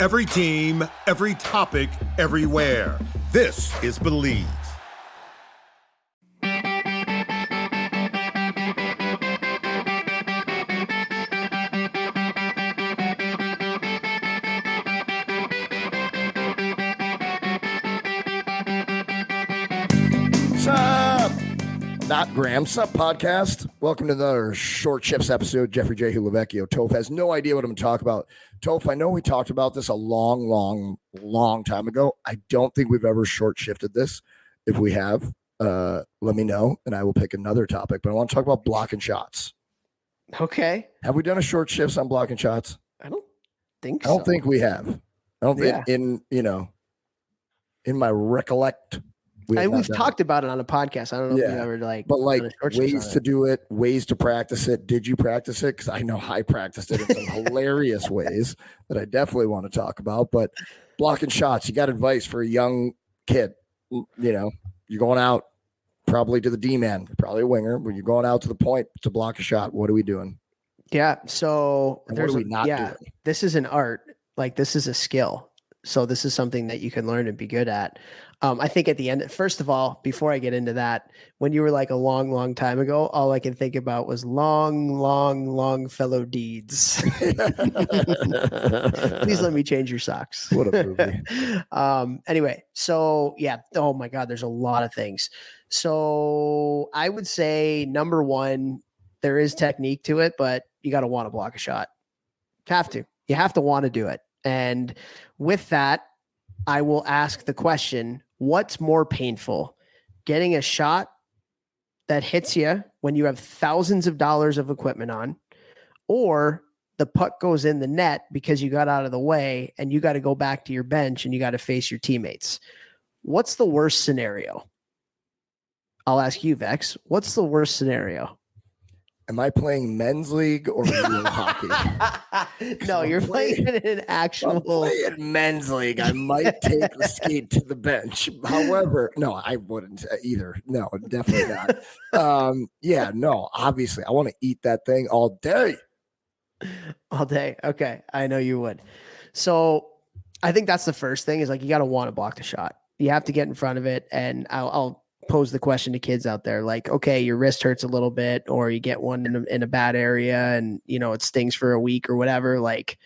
Every team, every topic, everywhere. This is Believe. What's up? Not Graham. Sup, podcast. Welcome to another Short Shifts episode. Jeffrey J. Hulavecchio. Toph has no idea what I'm talking about. Toph, I know we talked about this a long time ago. I don't think we've ever short shifted this. If we have, let me know, and I will pick another topic. But I want to talk about blocking shots. Okay. Have we done a short shifts on blocking shots? I don't think I don't think we have. I don't think in my recollect. We've talked about it on a podcast. I don't know if you ever ways to do it, ways to practice it. Did you practice it? Because I know I practiced it in some hilarious ways that I definitely want to talk about. But blocking shots, you got advice for a young kid. You know, you're going out probably to the D-man, probably a winger, but you're going out to the point to block a shot. What are we doing? Yeah. So what are we not doing? This is an art. Like, this is a skill. So this is something that you can learn and be good at. I think at the end, first of all, before I get into that, when you were like a long time ago, all I can think about was long fellow deeds. Please let me change your socks. What a movie. Anyway, so yeah. Oh my God, there's a lot of things. So I would say number one, there is technique to it, but you got to want to block a shot. You have to want to do it. And with that, I will ask the question, what's more painful, getting a shot that hits you when you have thousands of dollars of equipment on, or the puck goes in the net because you got out of the way and you got to go back to your bench and you got to face your teammates? What's the worst scenario? I'll ask you, Vechs. What's the worst scenario? Am I playing men's league or real hockey? No, you're playing in an actual. I'm playing men's league. I might take the skate to the bench. However, no, I wouldn't either. No, definitely not. No, obviously, I want to eat that thing all day. All day. Okay, I know you would. So I think that's the first thing is like you got to want to block the shot. You have to get in front of it, and I'll pose the question to kids out there, like, okay, your wrist hurts a little bit, or you get one in a bad area and, you know, it stings for a week or whatever. Like,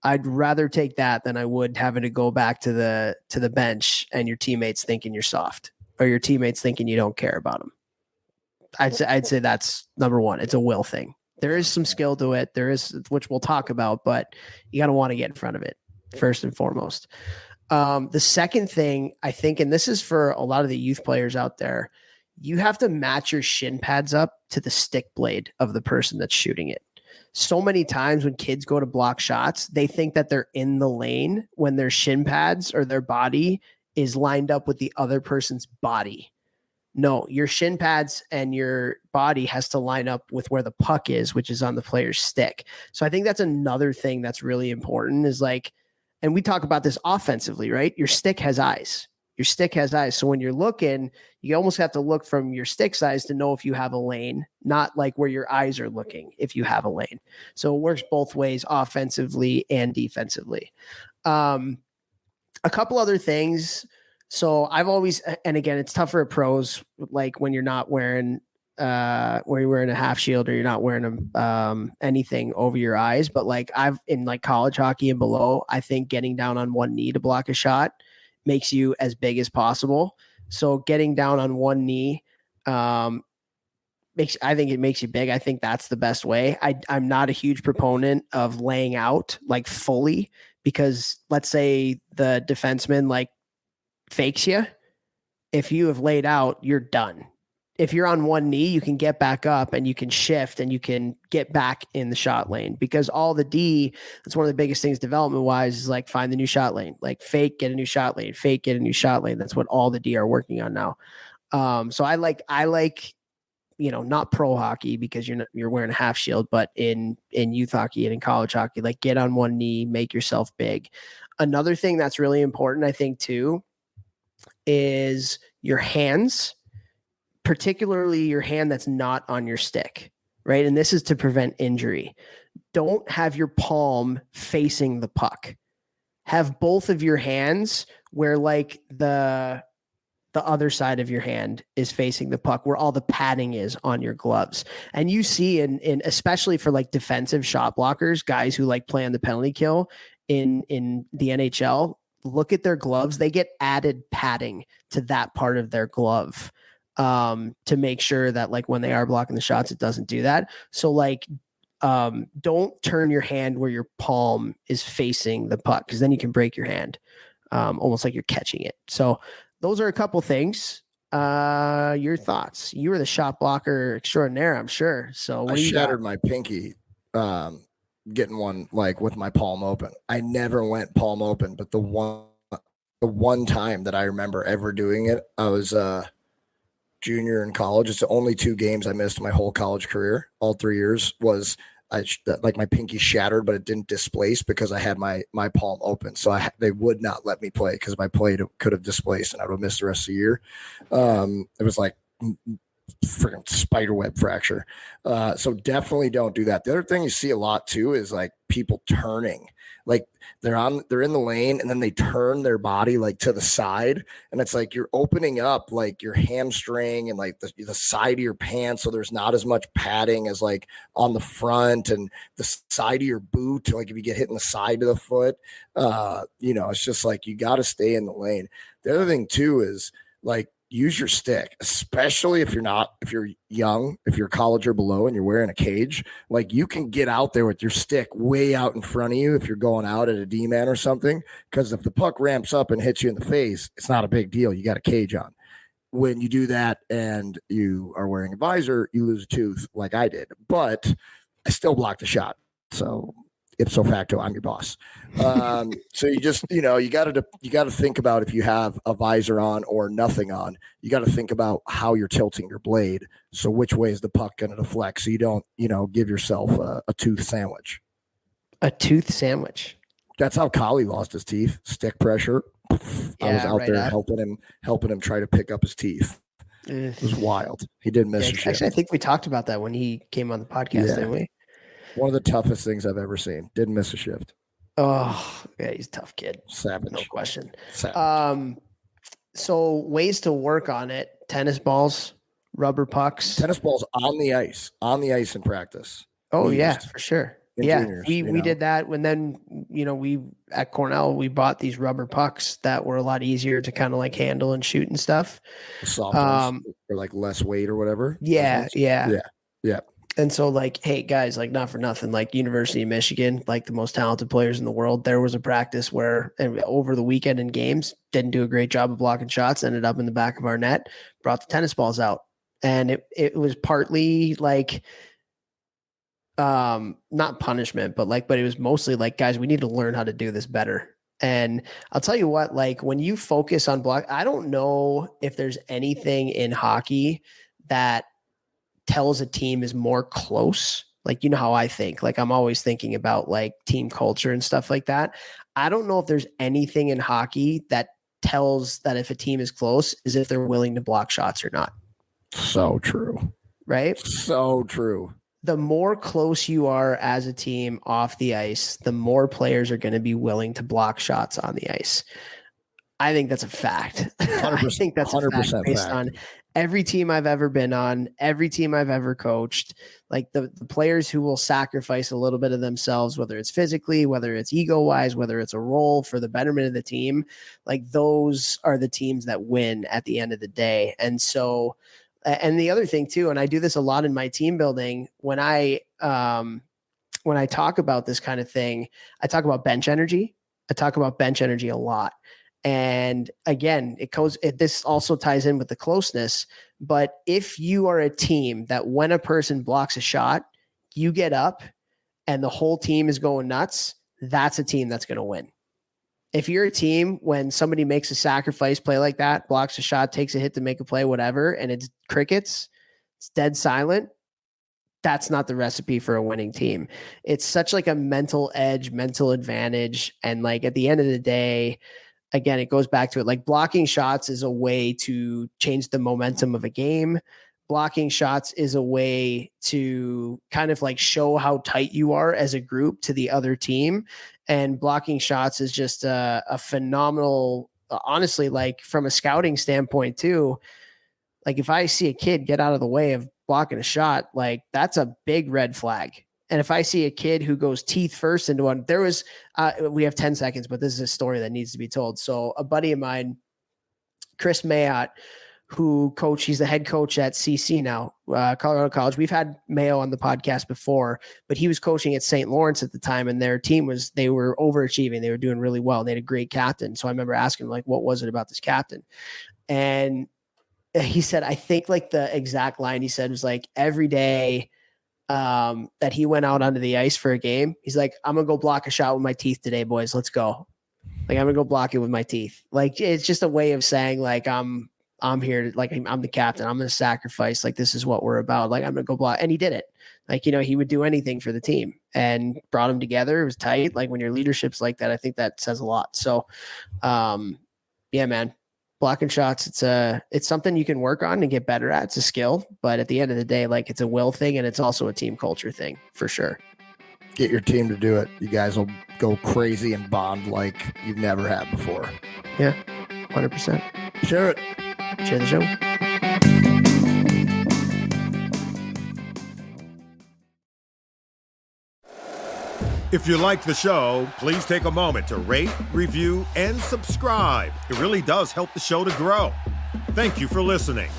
I'd rather take that than I would having to go back to the bench and your teammates thinking you're soft or your teammates thinking you don't care about them. I'd say that's number one. It's a will thing. There is some skill to it. There is, which we'll talk about, but you got to want to get in front of it first and foremost. The second thing I think, and this is for a lot of the youth players out there, you have to match your shin pads up to the stick blade of the person that's shooting it. So many times when kids go to block shots, they think that they're in the lane when their shin pads or their body is lined up with the other person's body. No, your shin pads and your body has to line up with where the puck is, which is on the player's stick. So I think that's another thing that's really important is like, and we talk about this offensively, right? Your stick has eyes. Your stick has eyes. So when you're looking, you almost have to look from your stick size to know if you have a lane, not like where your eyes are looking if you have a lane. So it works both ways, offensively and defensively. A couple other things. So I've always, and again, it's tougher at pros, like when you're not wearing where you're wearing a half shield or you're not wearing anything over your eyes. But like I've in like college hockey and below, I think getting down on one knee to block a shot makes you as big as possible. So getting down on one knee I think it makes you big. I think that's the best way. I'm not a huge proponent of laying out like fully, because let's say the defenseman like fakes you. If you have laid out, you're done. If you're on one knee, you can get back up and you can shift and you can get back in the shot lane, because all the D, that's one of the biggest things development wise is like find the new shot lane, like fake, get a new shot lane, fake, get a new shot lane. That's what all the D are working on now. So I like, you know, not pro hockey because you're wearing a half shield, but in youth hockey and in college hockey, like get on one knee, make yourself big. Another thing that's really important, I think too, is your hands, particularly your hand that's not on your stick, right? And this is to prevent injury. Don't have your palm facing the puck. have both of your hands where like the other side of your hand is facing the puck, where all the padding is on your gloves. And you see in especially for like defensive shot blockers, guys who like play on the penalty kill in the NHL, look at their gloves. They get added padding to that part of their glove to make sure that like when they are blocking the shots, it doesn't do that. So like don't turn your hand where your palm is facing the puck, because then you can break your hand, almost like you're catching it. So those are a couple things. Your thoughts? You were the shot blocker extraordinaire, I'm sure. So what I do you shattered got? my pinky getting one like with my palm open. I never went palm open, but the one time that I remember ever doing it, I was junior in college. It's the only 2 games I missed my whole college career. All 3 years was like my pinky shattered, but it didn't displace because I had my palm open. So they would not let me play, because if I played, it could have displaced and I would have missed the rest of the year. It was like freaking spiderweb fracture. So definitely don't do that. The other thing you see a lot too is like people turning, like they're in the lane and then they turn their body like to the side, and it's like you're opening up like your hamstring and like the side of your pants, so there's not as much padding as like on the front and the side of your boot. Like if you get hit in the side of the foot, it's just like you got to stay in the lane. The other thing too is like use your stick, especially if you're young, if you're college or below and you're wearing a cage. Like you can get out there with your stick way out in front of you if you're going out at a D-man or something, because if the puck ramps up and hits you in the face, it's not a big deal. You got a cage on. When you do that and you are wearing a visor, you lose a tooth like I did, but I still blocked the shot. So ipso facto, I'm your boss. So you just, you got to think about, if you have a visor on or nothing on, you got to think about how you're tilting your blade. So which way is the puck going to deflect? So you don't, give yourself a tooth sandwich. A tooth sandwich. That's how Collie lost his teeth. Stick pressure. I was out there helping him try to pick up his teeth. It was wild. He did miss a shift. Actually, I think we talked about that when he came on the podcast, didn't we? One of the toughest things I've ever seen. Didn't miss a shift. Oh, yeah, he's a tough kid. Savage. No question. Savage. So ways to work on it: tennis balls, rubber pucks. Tennis balls on the ice in practice. Oh yeah, for sure. Yeah, juniors, we did that when then we at Cornell we bought these rubber pucks that were a lot easier to kind of like handle and shoot and stuff. The soft ones, or like less weight or whatever. Yeah. And so like, hey guys, like not for nothing, like University of Michigan, like the most talented players in the world, there was a practice where over the weekend in games, didn't do a great job of blocking shots, ended up in the back of our net, brought the tennis balls out. And it was partly like, not punishment, but it was mostly like, guys, we need to learn how to do this better. And I'll tell you what, like when you focus on block, I don't know if there's anything in hockey that tells a team is more close. Like, how I think, like I'm always thinking about like team culture and stuff like that. I don't know if there's anything in hockey that tells that if a team is close is if they're willing to block shots or not. So true. Right? So true. The more close you are as a team off the ice, the more players are going to be willing to block shots on the ice. I think that's a fact. I think that's 100% fact based on every team I've ever been on, every team I've ever coached. Like the players who will sacrifice a little bit of themselves, whether it's physically, whether it's ego-wise, whether it's a role for the betterment of the team, like those are the teams that win at the end of the day. And so, and the other thing too, and I do this a lot in my team building, when I talk about this kind of thing, I talk about bench energy. I talk about bench energy a lot. And again, this also ties in with the closeness. But if you are a team that when a person blocks a shot, you get up and the whole team is going nuts, that's a team that's going to win. If you're a team, when somebody makes a sacrifice play like that, blocks a shot, takes a hit to make a play, whatever, and it's crickets, it's dead silent, that's not the recipe for a winning team. It's such like a mental edge, mental advantage. And like at the end of the day, again, it goes back to it. Like blocking shots is a way to change the momentum of a game, blocking shots is a way to kind of like show how tight you are as a group to the other team. And blocking shots is just a phenomenal, honestly, like from a scouting standpoint too. Like if I see a kid get out of the way of blocking a shot, like that's a big red flag. And if I see a kid who goes teeth first into one, there was, we have 10 seconds, but this is a story that needs to be told. So a buddy of mine, Chris Mayotte, who he's the head coach at CC now, Colorado College. We've had Mayo on the podcast before, but he was coaching at St. Lawrence at the time, and their team they were overachieving. They were doing really well. They had a great captain. So I remember asking him, like, what was it about this captain? And he said, I think like the exact line he said was like, every day that he went out onto the ice for a game, he's like, I'm going to go block a shot with my teeth today, boys. Let's go. Like, I'm going to go block it with my teeth. Like, it's just a way of saying like, I'm here, like I'm the captain. I'm going to sacrifice. Like, this is what we're about. Like, I'm going to go block. And he did it. Like, you know, he would do anything for the team and brought them together. It was tight. Like when your leadership's like that, I think that says a lot. So, yeah, man, blocking shots. It's something you can work on and get better at. It's a skill, but at the end of the day, like it's a will thing and it's also a team culture thing for sure. Get your team to do it. You guys will go crazy and bond like you've never had before. Yeah, 100%. Share it. Share the show. If you like the show, please take a moment to rate, review, and subscribe. It really does help the show to grow. Thank you for listening.